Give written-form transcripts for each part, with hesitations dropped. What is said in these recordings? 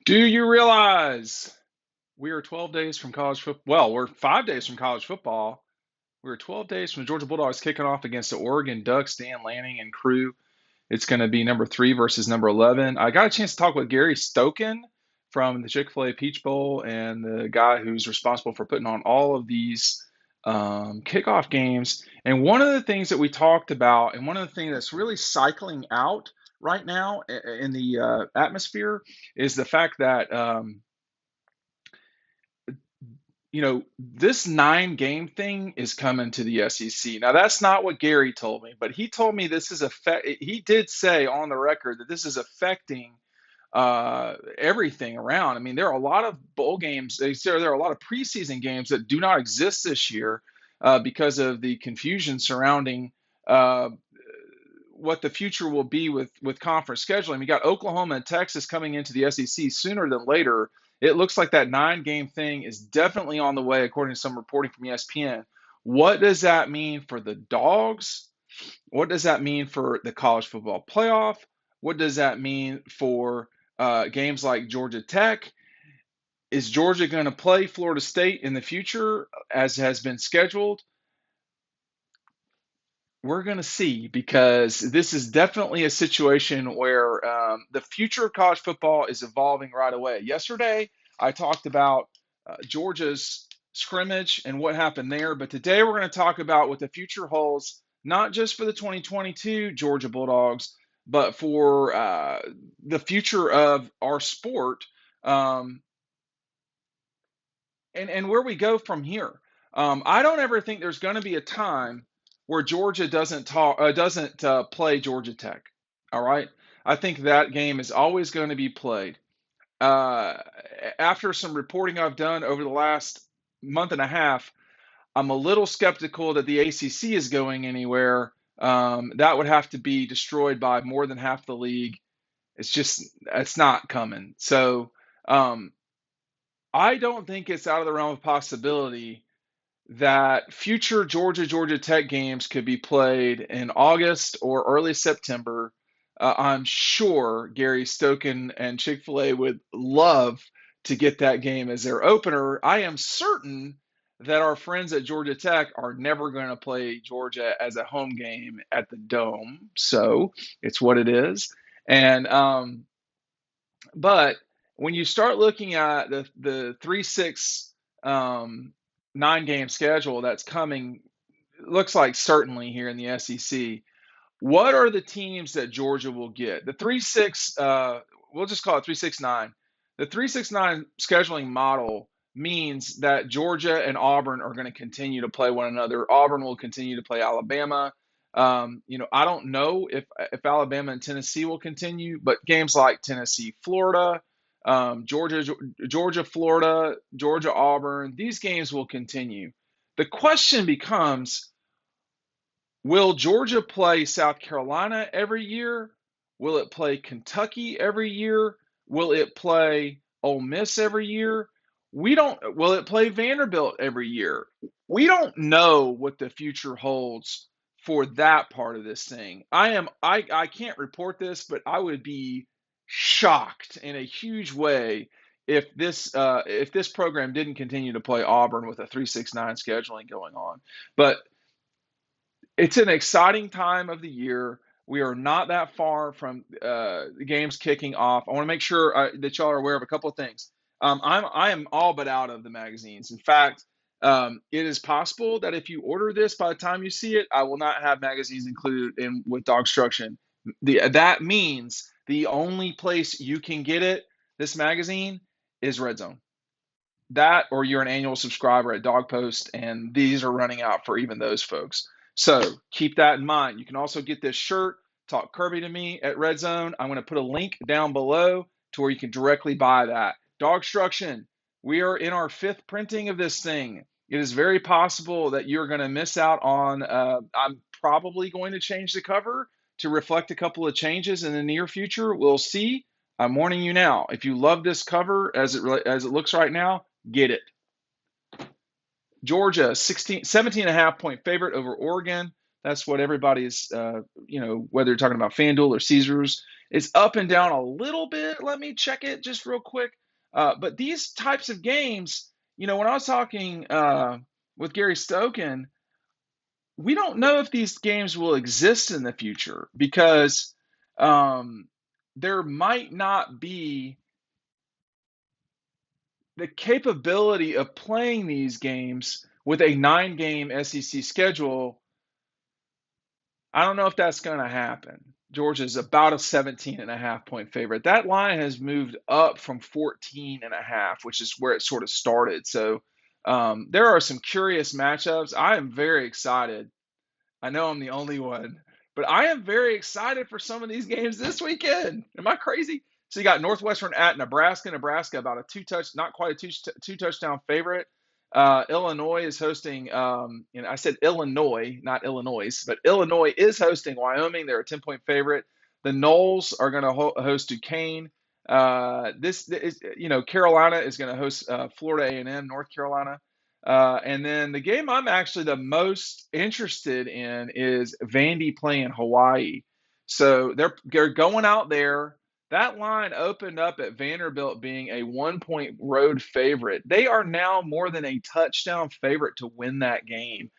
Do you realize we are 12 days from college football? Well, we're 5 days from college football. We're 12 days from the Georgia Bulldogs kicking off against the Oregon Ducks, Dan Lanning and crew. It's going to be number 3 versus number 11. I got a chance to talk with Gary Stokan from the Chick-fil-A Peach Bowl and the guy who's responsible for putting on all of these kickoff games. And one of the things that we talked about, and one of the things that's really cycling out right now in the atmosphere, is the fact that this 9 game thing is coming to the SEC. Now, that's not what Gary told me, but he told me this is he did say on the record that this is affecting everything around. I mean, there are a lot of bowl games. There are a lot of preseason games that do not exist this year because of the confusion surrounding uh, what the future will be with conference scheduling. We got Oklahoma and Texas coming into the SEC sooner than later. It looks like that 9 game thing is definitely on the way, according to some reporting from ESPN. What does that mean for the Dogs? What does that mean for the college football playoff? What does that mean for games like Georgia Tech? Is Georgia going to play Florida State in the future as has been scheduled? We're going to see, because this is definitely a situation where the future of college football is evolving right away. Yesterday, I talked about Georgia's scrimmage and what happened there, but today we're going to talk about what the future holds, not just for the 2022 Georgia Bulldogs, but for the future of our sport, um, and where we go from here. I don't ever think there's going to be a time where Georgia doesn't play Georgia Tech. All right, I think that game is always going to be played. Uh, After some reporting I've done over the last month and a half, I'm a little skeptical that the ACC is going anywhere. That would have to be destroyed by more than half the league. It's not coming. So um, I don't think it's out of the realm of possibility that future Georgia Tech games could be played in August or early September. I'm sure Gary Stokan and Chick-fil-A would love to get that game as their opener. I am certain that our friends at Georgia Tech are never going to play Georgia as a home game at the Dome. So it's what it is. And but when you start looking at the 3-6 um, 9 game schedule that's coming, looks like certainly here in the SEC. What are the teams that Georgia will get? The 3-6, we'll just call it 3-6-9. The 3-6-9 scheduling model means that Georgia and Auburn are going to continue to play one another. Auburn will continue to play Alabama. I don't know if Alabama and Tennessee will continue, but games like Tennessee, Florida, Georgia, Florida, Georgia, Auburn, these games will continue. The question becomes, will Georgia play South Carolina every year? Will it play Kentucky every year? Will it play Ole Miss every year? We don't. Will it play Vanderbilt every year? We don't know what the future holds for that part of this thing. I can't report this, but I would be shocked in a huge way if this program didn't continue to play Auburn with a 3-6-9 scheduling going on. But it's an exciting time of the year. We are not that far from the games kicking off. I want to make sure that y'all are aware of a couple of things. I am all but out of the magazines. In fact, it is possible that if you order this, by the time you see it, I will not have magazines included in with DAWGSTRUCTION. That means the only place you can get this magazine, is Red Zone. That, or you're an annual subscriber at Dog Post, and these are running out for even those folks. So keep that in mind. You can also get this shirt, Talk Kirby to Me, at Red Zone. I'm going to put a link down below to where you can directly buy that. DAWGSTRUCTION, we are in our 5th printing of this thing. It is very possible that you're going to miss out on, I'm probably going to change the cover to reflect a couple of changes in the near future. We'll see. I'm warning you now. If you love this cover as it looks right now, get it. Georgia, 17.5 point favorite over Oregon. That's what everybody's, whether you're talking about FanDuel or Caesars, It's up and down a little bit. Let me check it just real quick. But these types of games, when I was talking with Gary Stokan, we don't know if these games will exist in the future because um, there might not be the capability of playing these games with a 9-game SEC schedule. I don't know if that's going to happen. Georgia's about a 17.5-point favorite. That line has moved up from 14.5, which is where it sort of started. So there are some curious matchups. I am very excited. I know I'm the only one, but I am very excited for some of these games this weekend. Am I crazy? So you got Northwestern at Nebraska. Nebraska about a not quite a two touchdown favorite. Illinois is hosting. I said Illinois, not Illinois, but Illinois is hosting Wyoming. They're a 10-point favorite. The Noles are going to host Duquesne. This is, Carolina is going to host Florida A&M, North Carolina. And then the game I'm actually the most interested in is Vandy playing Hawaii. So they're going out there. That line opened up at Vanderbilt being a 1-point road favorite. They are now more than a touchdown favorite to win that game.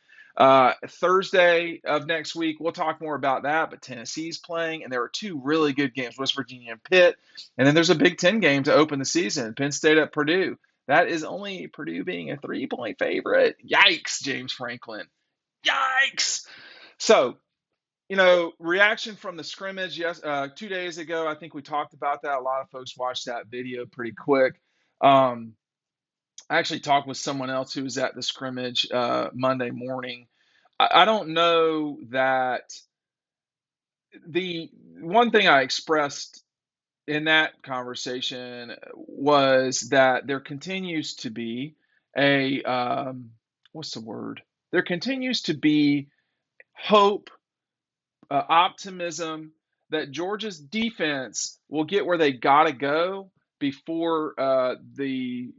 Thursday of next week, we'll talk more about that, but Tennessee's playing, and there are two really good games, West Virginia and Pitt. And then there's a Big Ten game to open the season, Penn State at Purdue. That is only Purdue being a 3-point favorite. Yikes, James Franklin. Yikes. So, reaction from the scrimmage 2 days ago. I think we talked about that. A lot of folks watched that video pretty quick. I actually talked with someone else who was at the scrimmage Monday morning. I don't know that the one thing I expressed in that conversation was that there continues to be what's the word? There continues to be hope, optimism that Georgia's defense will get where they got to go before the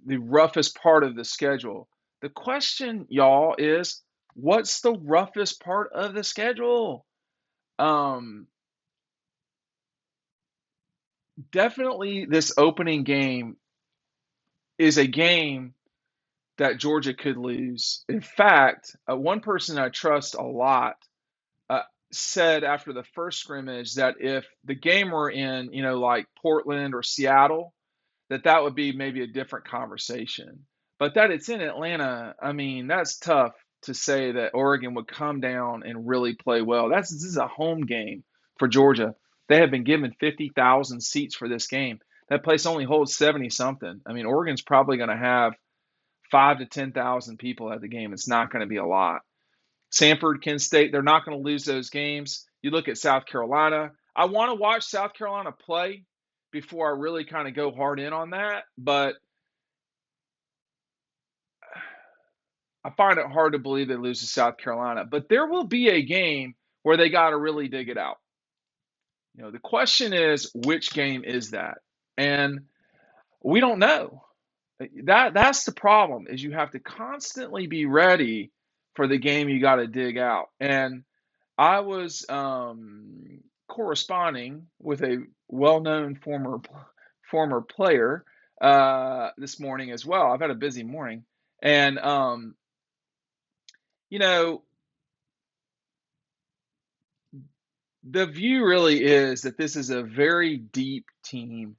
roughest part of the schedule. The question, y'all, is what's the roughest part of the schedule? Definitely this opening game is a game that Georgia could lose. In fact, one person I trust a lot said after the first scrimmage that if the game were in, like Portland or Seattle, that would be maybe a different conversation. But that it's in Atlanta, I mean, that's tough to say that Oregon would come down and really play well. This is a home game for Georgia. They have been given 50,000 seats for this game. That place only holds 70 something. I mean, Oregon's probably going to have 5 to 10,000 people at the game. It's not going to be a lot. Samford, Kent State, they're not going to lose those games. You look at South Carolina. I want to watch South Carolina play before I really kind of go hard in on that, but I find it hard to believe they lose to South Carolina. But there will be a game where they got to really dig it out. The question is, which game is that? And we don't know. That's the problem, is you have to constantly be ready for the game you got to dig out. And I was corresponding with a well-known former player this morning as well. I've had a busy morning, and the view really is that this is a very deep team,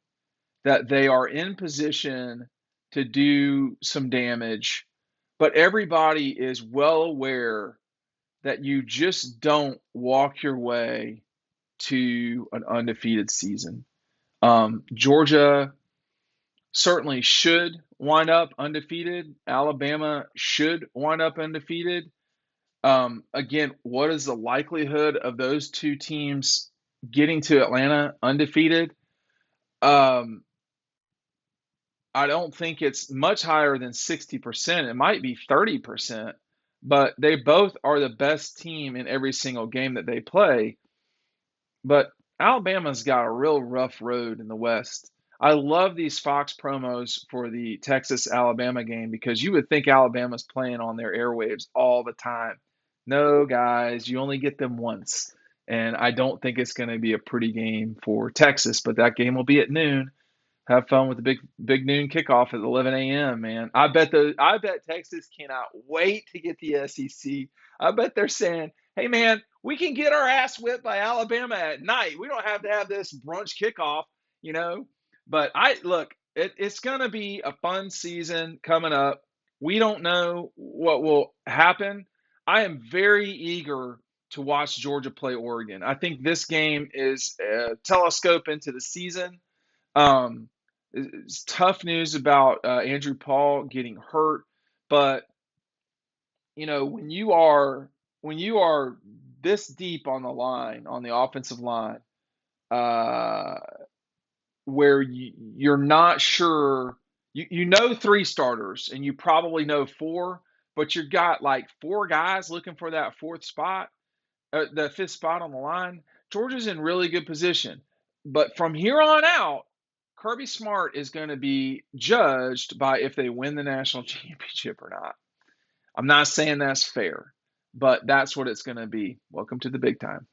that they are in position to do some damage, but everybody is well aware that you just don't walk your way to an undefeated season. Georgia certainly should wind up undefeated. Alabama should wind up undefeated. Again, what is the likelihood of those two teams getting to Atlanta undefeated? I don't think it's much higher than 60%. It might be 30%, but they both are the best team in every single game that they play. But Alabama's got a real rough road in the West. I love these Fox promos for the Texas-Alabama game because you would think Alabama's playing on their airwaves all the time. No, guys, you only get them once. And I don't think it's going to be a pretty game for Texas, but that game will be at noon. Have fun with the big noon kickoff at 11 a.m. Man, I bet Texas cannot wait to get the SEC. I bet they're saying, "Hey, man, we can get our ass whipped by Alabama at night. We don't have to have this brunch kickoff, you know." But it's going to be a fun season coming up. We don't know what will happen. I am very eager to watch Georgia play Oregon. I think this game is a telescope into the season. Um, it's tough news about Andrew Paul getting hurt, but when you are this deep on the line on the offensive line, uh, where you're not sure, you know three starters and you probably know four, but you've got like four guys looking for that fourth spot, the fifth spot on the line. Georgia's in really good position, but from here on out, Kirby Smart is going to be judged by if they win the national championship or not. I'm not saying that's fair, but that's what it's going to be. Welcome to the big time.